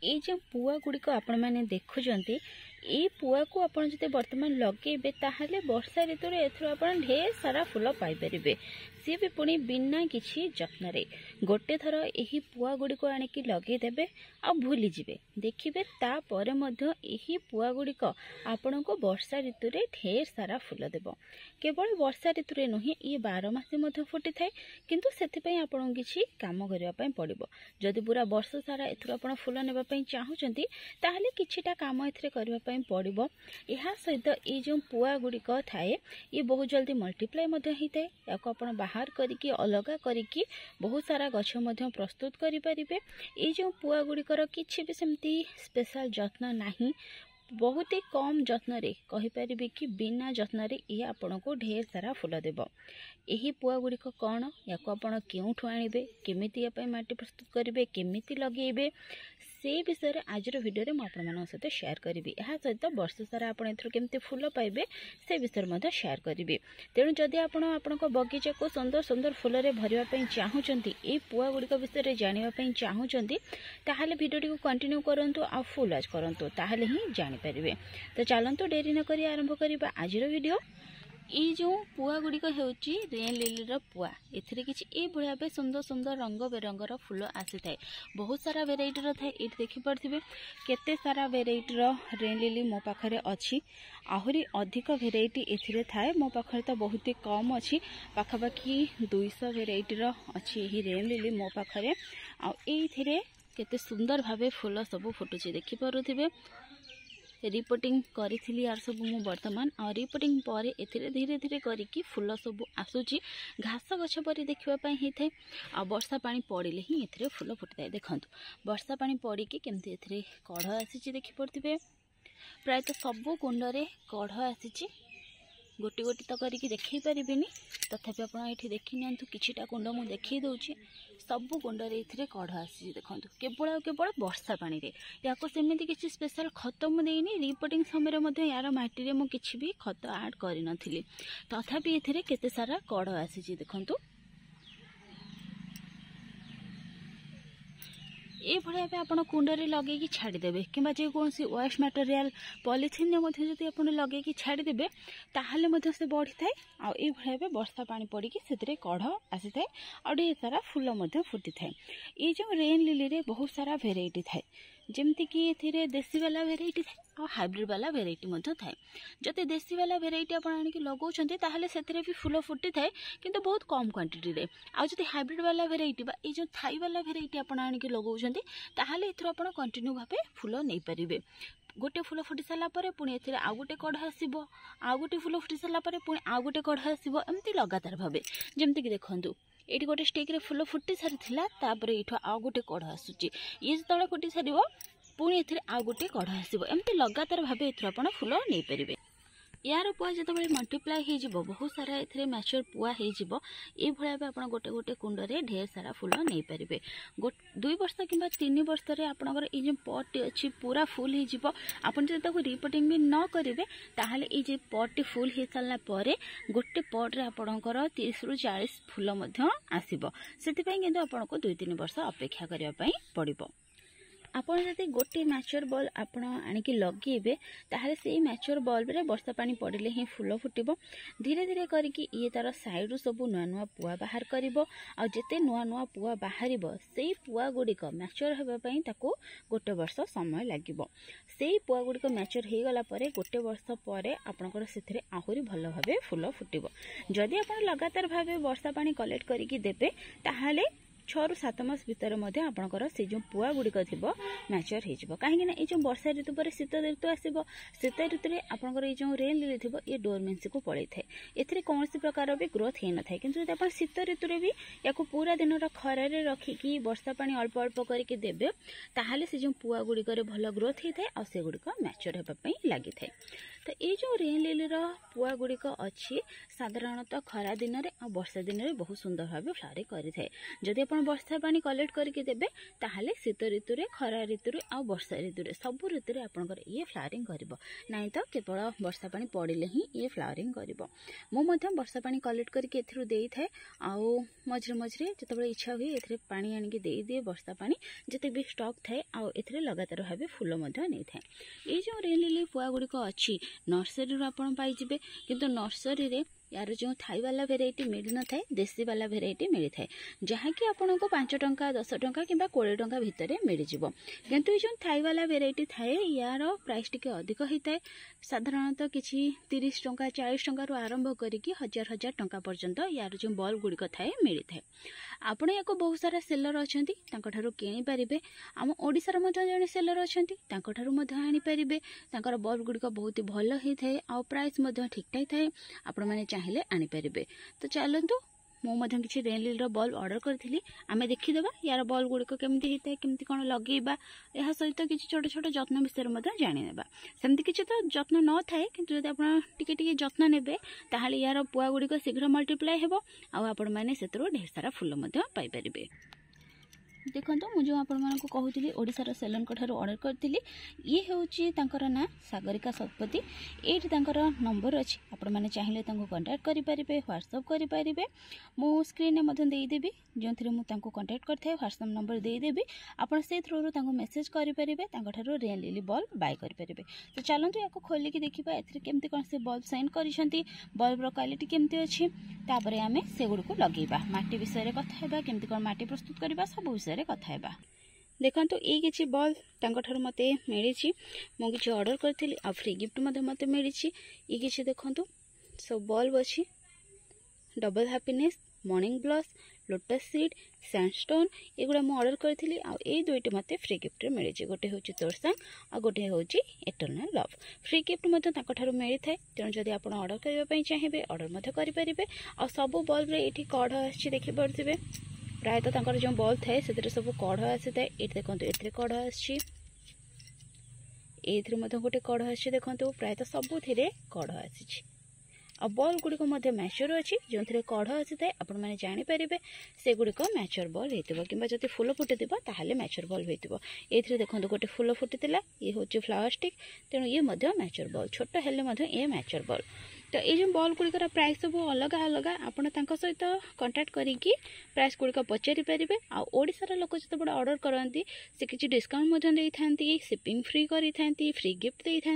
ये जो पुआ गुड़िक आपण मैंने देखुंट ये पुआ को आप बर्तमान लगेबे ताहले वर्षा ऋतु एथर आप ढेर सारा फूल पाइपर सी भी पुणी बिना किसी जत्न गोटे थर यही पुआ गुड़िक आणिकी लगेदेवे आ भूली जिवे देखिए तापर यही पुआ गुड़िक आपण को वर्षा ऋतु रे ढेर सारा फूल देव केवल वर्षा ऋतु रे नुहे ये 12 मास फुटी थाए किंतु सेथिपई आपण किछि काम करिया पई पड़िबो जदि पूरा वर्ष सारा एथुर आपण फूल नेबा पई चाहुचंती ताहले किछिटा काम एथरे करिया पई पड़िबो एहा सहित ये जो पुआ गुड़िक थाए ये बहुत जल्दी मल्टीप्लाई मध्य हिताए याको आपण बाहर करिकी अलगा करिकी बहुत सारा गछ मध्य प्रस्तुत करि परिबे ये जो पुआ गुड़िकर किछि भी सेमती स्पेशल जत्न नाही बहुत ही कम जत्न रे कहि परिबे कि बिना जत्न रे ये आपण को ढेर सारा फूल देव यही पुआ गुड़िक कौन या आपण केउठु आनिबे केमिति या पई माटी प्रस्तुत करिवे केमिति लगेबे से विषय में आज वीडियो रे आपण सहित शेयर करी यह सहित वर्ष सारा आप केमती फूल पाइबे से विषय में शेयर करी तेणु जदि आपण बगीचा को सुंदर सुंदर फूल रे भरवाई चाहूँगी ये पुआ गुड़िक विषय में जानापी चाहूँगी ताहले वीडियो को कंटिन्यू करूँ आ फुल आज करूँ ताहले ही जानीपर तो चलतु डेरी नक आरंभ करवा आज वीडियो ये जो पुआ गुड़िक होची रेन लिलीर पुआ एथिरे किछि ए भलिया बे सुंदर सुंदर रंग बेरंगर फूल आसी थाए बहुत सारा वेराइटीर थाए ये देखि पड़थिबे केते सारा वेराइटीर रेन लिली मो पाखरे अछि आहुरी अधिक वेराइटी एथिरे थाए मो पाखरे तो बहुत ही कम अछि पाखापाखि 200 वेराइटीर अछि एही रेन लिली मो पाखरे आ एथिरे केते सुंदर भाबे फूल सब फुटुछि देखि परुथिबे रिपोर्टिंग करी यार सब मु वर्तमान और रिपोर्टिंग पर एथिरे धीरे धीरे करिकी फूल सब आसुची घास गछ परी देखापी होता है आ वर्षा पानी पड़े ही एथिरे फूल फुटता है देखंतु वर्षा पानी पड़ी केमती एथिरे कढ़ आसी देखि पड़थिबे प्रायतः सब कुंडरे कढ़ आसी गोटी गोटी तो करके देखई पारिबेनी तथापि आप ये देखी नियंतु किछिटा कुंड मु देखई दउची सब कुंडरे एथिरे कढ़ आसी देखंतु केवल केवल वर्षा पानी रे याको सेमिति किछि स्पेशल खत मु देइनी रिपोर्टिंग समय मध्ये यार माटी रे मु किछि भी खत ऐड करि नथिली तथापि एथिरे केते सारा कढ़ आसी देखंतु ये भाया आप कुंडरे लगे छाड़देवे कि कौन वेस्ट मटेरियल पॉलिथिन जब आप लगे छाड़देवे ताहले से बढ़ी थाए आई भाया वर्षा पानी पड़ी से कढ़ आसी थाए और ढेर सारा फूल फुटी थाए ये जो रेन लिली रे बहुत सारा वेराइटी थाए जमती कि ये देसी वाला वेराइटी थाए और हाइब्रिड वाला वेराइटी थाए जदि देसी वाला वेराइटी आप लगाउछन्ते ताहले सेथिरे भी फूल फुटी थाए किंतु बहुत कम क्वांटिटी रे आ जदि हाइब्रिड वाला वेराइटी बा ये जो थाई वाला वेराइटी आप लगाउछन्ते ताहले एथरो आप कंटिन्यू भाबे फूल नहीं पारिबे गोटे फूल फुटी सारा पुणी एथिरे आउ गोटे कढ़ आसीबो आउ गोटे फूल फुटी सारा पुणी आउ गोटे कढ़ आसीबो एमती लगातार भाबे जेमती कि देखंतु ये गोटे स्टिक रे फूल फुटी सारी ये आउ गोटे कढ़ आसुची ये जो फुटी सार पुणी एथिरे आउ गोटे कढ़ आसीबो एमती लगातार भाबे एथिरे आपण फूल नहीं पारिबे यार पुआ जो मल्टीप्लाई हो बहुत सारा ए मैच्योर पुआ हो भाया आप गोटे गोटे कुंडरे ढेर सारा फूल नहीं पारे 2 वर्ष कि 3 वर्ष आपंकर ये पट अच्छी पूरा फुल हो रिपोर्टिंग भी न करेंगे ताहले ये पट फुल हो सारापर गोटे पट्रे आपंकर 30 ରୁ 40 फूल आसो से आपको 2-3 वर्ष अपेक्षा करने पड़ो आपड़ जब गोटे मैच्योर बल्ब आपड़ आणिकी लगेबे ताहले से मैच्योर बल्ब रे वर्षा पानी पड़े ही फूल फुटबो धीरे धीरे करके ये तार साइड सब नुआ नुआ पुआ बाहर करिवो आ जेते नुआ नुआ पुआ बाहरिबो सेई पुआ गुड़िक मैच्योर होबा पई ताको गोटे वर्ष समय लागिवो सेई पुआ गुड़िक मैच्योर हो गला परे गोटे वर्ष पर आपनकर सेथिरे आहुरी भल भाबे फूल फुटबो जदि आपण लगातार भाबे वर्षा पानी कलेक्ट करके देबे ताहले 6 ରୁ 7 मास भितर आपणकर से जो पुआ गुड़िक थी मैच्योर हो कहीं जो वर्षा ऋतु पर शीत ऋतु आसो शीत ऋतु में आपंकर ये जो रेन लिली थी ये डोरमेंसी को पड़े थाए ए कौन प्रकार भी ग्रोथ हो न था कि आप शीत ऋतु में भी या पूरा दिन खरारे रखिकी वर्षा पानी अल्प अल्प करके देवे ताहले से जो पुआ गुड़िक भल ग्रोथ होता है और से गुड़िक मैच्योर होगापी लगी थाए तो ये जो रेन लिलीर पुआ गुड़िक अच्छी साधारणतः खरा दिन में और वर्षा दिन में बहुत सुंदर भाव फ्लावरिंग करें जदि आप आपण वर्षा पानी कलेक्ट करके देबे ताहले शीत ऋतु रे खरा ऋतु रे आ वर्षा ऋतु रे सब ऋतु रे आपनकर ये फ्लावरिंग करिवो नाही तो केवल वर्षा पानी पड़िले ही ये फ्लावरिंग करिवो। मो मध्य वर्षा पानी कलेक्ट करके एथरु देई थाए आ मझरे मझरे जतबे इच्छा हुए एथरे पानी आनिके देई दिए वर्षा पानी जते भी स्टॉक थाए आ एथरे लगातार भाबे फूल मध्य नै थाए। ए जो रेन लिली पुआ गुड़िक अच्छी नर्सरी रू आपण पाई जिबे किंतु नर्सरी रे यार जो थाई वाला भेराइटी मिल न थाए देसी वाला भेराइटी मिली थाए जहाँकि आपन को 5 टंका 10 टंका किंबा 20 टंका भितर मिल जिवो किंतु जो थाई वाला भेराइटी थाए यार प्राइस टिके अधिक होता है साधारणतः किछि 30 टंका 40 टंका रु आरंभ करिकि हजार हजार टंका पर्यंत यार जो बल्ब गुड़िक थाए मिली थाए। आपण याको बहुत सारा सेलर अछंती तांको ठारू किनि पारिबे आम ओडिसा रे मध्य जने सेलर अछंती तांको ठारू मध्य आनी पारिबे तांकर बल्ब गुड़िक बहुत ही भल होई थाए आ प्राइस मध्य ठीक ठाक थाए आपण माने चाहिले आनी पारिबे। तो चलंतु मो मध्य किछि रेन लिली रो बल्ब ऑर्डर करथिली आमे देखिदेबा यार बल्ब गुड़िक केमती हिताए केमती कोन लगेबा एहा सहित किछि छोट छोट जत्न विषय मध्य जानि नेबा। सेमती किछि तो जत्न न थाए किंतु यदि आपण टिके टिके जत्न नेबे ताहाले यार पुआ गुड़िक शीघ्र मल्टीप्लाई हेबो आ आपण माने सेतरो ढेर सारा फूल मध्य पाई परिबे। देखो मुझे आपको कहूली ओडिशार सेलर ठार ऑर्डर करी ये हूँ ना सागरिका शतपथी ये नंबर अच्छी आपण मैंने चाहिए कंटाक्ट करेंगे व्हाट्सअप करेंगे मो स्क्रीन में देदेवी जो थी मुझे कंटाक्ट करते व्हाट्सअप नंबर देदेवी आप थ्रू मेसेज करेंगे रेन लिली बल्ब बाय करेंगे। तो चलते या खोलिकी देखा एमती कौन से बल्ब सेंड कर बल्बर क्वालिटी केमती अच्छी तापर आम से गुड़ लगेगा माटी विषय कथा केमती कौन माटी प्रस्तुत करवा सब विषय कथा देखो ये किसी बल्ब ठार मत मिली मुझे किसी ऑर्डर करी आ फ्री गिफ्ट मत मिली ये किसी देखो सब बल्ब अच्छी double happiness morning blush lotus seed sandstone एगुड़ा मुझे ऑर्डर करी आ दुईटी मत फ्री गिफ्ट मिली गोटे हूँ तोरसांग आ गोटे हूँ एटर्नल लव फ्री गिफ्ट मिली थाए तेणु जब आप ऑर्डर करने चाहिए ऑर्डर करेंगे आ सब बल्ब ये कढ़ आखिपे प्रायतः जो बल्ब थाए से सब कढ़ आसी थाए ये देखो ये कढ़ आसी गोटे कढ़ आसी देखो प्रायतः सबुथिरे कढ़ आसी आ बल्ब गुड़िक मैच्योर अच्छी जो थे कढ़ आसी थाए आपण मैंने जानीपारे से गुड़िक मैच्योर बल्ब होती कि जब फूल फुटी ताहले मैच्योर बल्ब हो ये देखो गोटे फूल फुटी ये हूँ फ्लावर स्टिक तेणु ये मैच्योर बल्ब छोट हेल्ले ये मैच्योर बल्ब। तो ये बल्ब गुड़िकर प्राइस सब अलग अलग आपण सहित कंटाक्ट करी प्राइस गुड़िक पचारि पारे आशार लोक जो ऑर्डर करती से किसी डिस्काउंट देती शिपिंग फ्री करी फ्री गिफ्ट दे था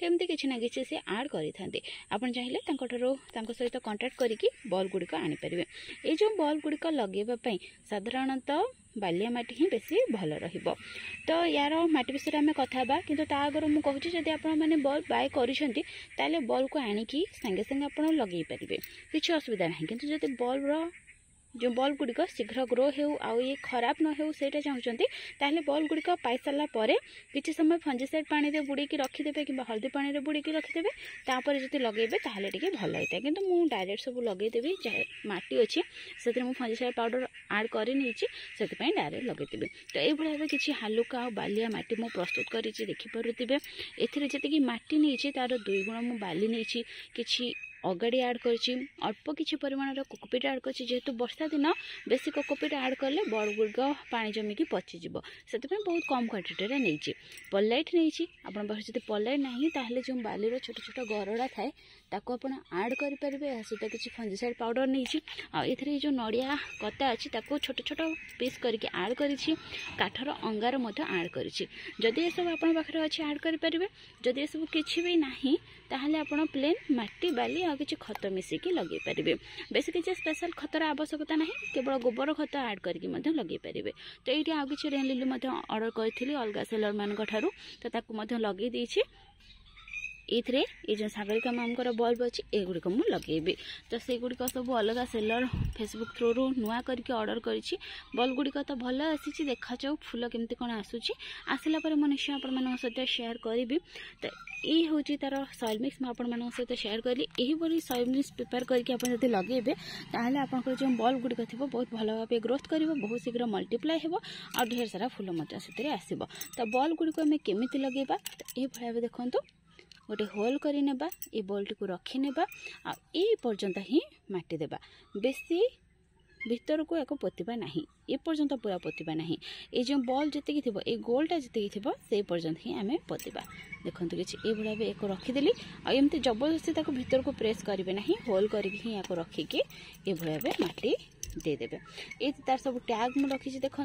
एमती किसी ना कि से आड करी आप चाहिए सहित कंटाक्ट करी बल्ब गुड़िक आनीपारे। ये जो बल्ब गुड़िक लगेवाई साधारणतः बालिया माटी ही बेसी भल रहिबो। तो यार माटी विषय आम कथा किंतु ता आगर मुझे कहूँ जब आपण मैंने बल्ब बाय करिसेंती ताले बल्ब को आनिकी संगे संगे आप लगे पारे किसी असुविधा ना किंतु जब बल्बर जो बल्ब गुड़िक शीघ्र ग्रो हो आउ ये खराब न हो सेटा चाहते ताहले बल्ब गुड़िक पाई सारा किसी समय फंजीसाइड पानी रे बुड़ीकी रखिदेवे कि हल्दी पानी रे बुड़ीकी रखिदेवे तापर जब लगेबे ताहले टिके भल होता है किंतु मु डायरेक्ट सब लगेदेवी माटी अच्छी से फंजीसाइड पाउडर आड कर से डायरेक्ट लगेदेवी। तो ये भाव किसी हालुका आ बालिया माटी मु प्रस्तुत कर देखिपे एथि माटी नहीं तार 2 गुण मु बाली नहीं कि अगाड़ी आड कर अल्प किसी परिमाण कोकोपीट आड कर जेहेतु वर्षा दिन बेसी कोकोपीट आड कले बल्ब गुड़िक पानी जमिकी पचिज से बहुत कम क्वांटिटी नहीं पलाइट नहीं आप जब पलाइट ना ताहले जो बालीर छोट छोट गरड़ा थाए ताको आप आड करेंगे सहित किसी फंजीसाइड पाउडर नहीं ये जो नड़िया कता अच्छी छोट छोट पीस करके आड कर काठर अंगार आड कर जदि ये सब आप पाखे अच्छे आड करेंगे जदि ये सब किसी भी ना ताहले आप प्लेन माटी बाली आ किसी खत मिसिकी लगे पारे बेस किसी स्पेशल खतर आवश्यकता ना केवल गोबर खत आड करके लगे पारे। तो ये आउ कि रेन लिली ऑर्डर करी अलग सेलर मान ठारू तो लगे देछि ये जो सागरिका मैमकर बल्ब अच्छी एगुड़िक मुझे लगेबी। तो से गुड़िक सब अलग सेलर फेसबुक थ्रू नुआ करके ऑर्डर करी बल्ब गुड़िक तो भल आसी देखा जाऊ फूल केमती कौन आसूची आसला पर मुझे निश्चय आप सहित शेयर करी। तो ये हूँ तार सॉइल मिक्स मुझे सहित शेयर करी यही सॉइल मिक्स प्रिपेयर करके लगेबे ताहले आपनकर जो बल्ब गुड़िक थी बहुत भल भाव ग्रोथ कर बहुत शीघ्र मल्टीप्लाई हो और ढेर सारा फूल से आसब। तो बल्ब गुड़िक आम केमी लगेबा तो ये भाव देखूँ गोटे होल करी नेबा ये बल्ब टी को रखी नेबा आ पर्यंत ही माटी देबा बेसी भितर को या पोतिबा नहीं ए पर्यंत पूरा पोतिबा नहीं ये जो बॉल जी थी ये गोलटा जी थी से पर्यंत ही आम पोतिबा देखो कि ये भाई एक रखीदेली आमती जबरदस्ती भीतर को प्रेस करेंगे ना होल करके रखिकी ये भाई मटी देदेवे ये तार सब टैग मुझे रखी देखो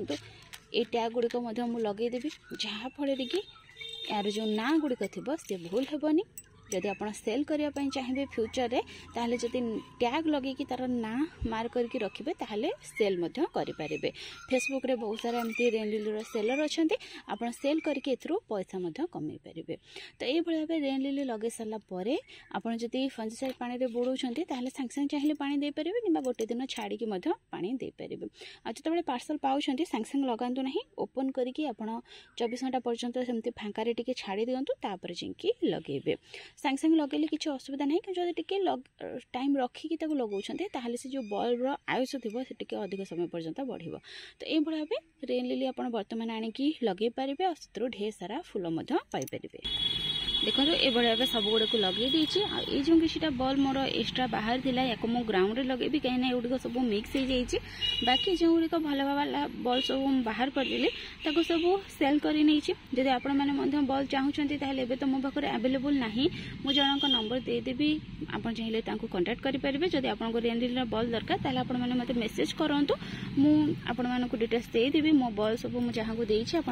ये टैग गुड़िक लगेदेवी जहाँफल कि यार जो ना गुड़िक थी सी भूल हेबनी जदि आप सेल करने चाहिए फ्यूचर रे ताहले जदि टैग लगे कि तार ना मार्क करके रखिए ताहले सेल करें फेसबुक रे बहुत सारा एमती रेन लिली सेलर अच्छा आप सेल करके पैसा कमे पारे तो ये भाव रेन लिली लगे सारापर आपड़ जदि फंजिसाइड पानी में बुड़ाऊँच ताहले सांगे सांगे चाहिए पानी दे पारे कि गोटे दिन छाड़ी पानी दे पारे जो पार्सल पाँच सांगे सांगे लगातु ना ओपन करके आप 24 घंटा पर्यंत सेमती फांकार टी छाड़ी दिंतु तापर जाकि लगे सांगे सांगे लगेले किसी असुविधा नहीं कि जब टी टाइम रखिकी लगाउछन्ते ताहले से जो बल्बर आयुष थी से अधिक समय पर्यंत बढ़िबो तो ये भाव रेन लिली आप बर्तमान आनिकी लगे पारे और से ढेर सारा फूल पाई पारे देखो ये भाव सब गुड़ा को लगे देती ये जो किसी बल मोर एक्सट्रा बाहर थिला या मो ग्राउंड रे लगेबी कहीं एगुड़िक सब मिक्स हो जाइए बाकी जो गुड़िक भल भाला बल सब बाहर करदेली सब सेल कर जदि आपण मैंने बल चाहूँगी ताहले तो मो पाखे अवेलेबल ना मुझे जनक नंबर देदेवी आप चाहिए कंटाक्ट करेंगे जदि आप रेन लिली बल दरकार ताहले आपण मैंने मत मेसेज करूँ मुझे डिटेल्स देदेवी मो बल सब मुझे जहाँ को देती आप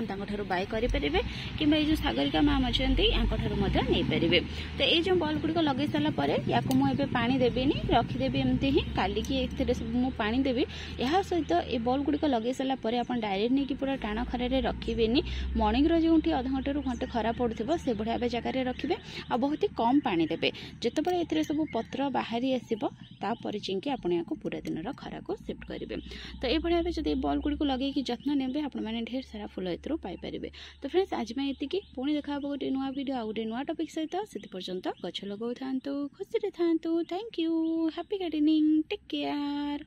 बाय करेंगे कि जो सागरिका मैम अच्छा नहीं पारे तो ये जो बल्ब गुड़िक लगे सारापर या मुझे पानी देवेनि रखीदेवी एमती ही काली की सब मुझे पानी देवी या सहित ये बल्ब गुड़िक लगे सारापर आप डायरेक्ट नहीं कि पूरा टाण खरारे रखिएनि मॉर्निंग जो अधघंटे रू घंटे खरा पड़ो से भाया जगह रखिए आ बहुत ही कम पानी देवे जितेबाला ये सब पत्र बाहरी आसपर जाकि आप पूरा दिन खरा को सिफ्ट करेंगे तो ये भाव जब बल्ब गुड़िक लगे जत्न ने आपने ढेर सारा फूल पाइपर तो फ्रेंड्स आज मैं ये पुणी देखा गोटे नुआ वीडियो आ गोटे नुआ टॉपिक सहित से पर्यंत गछ लगाऊ था खुशी था thank you happy gardening take care.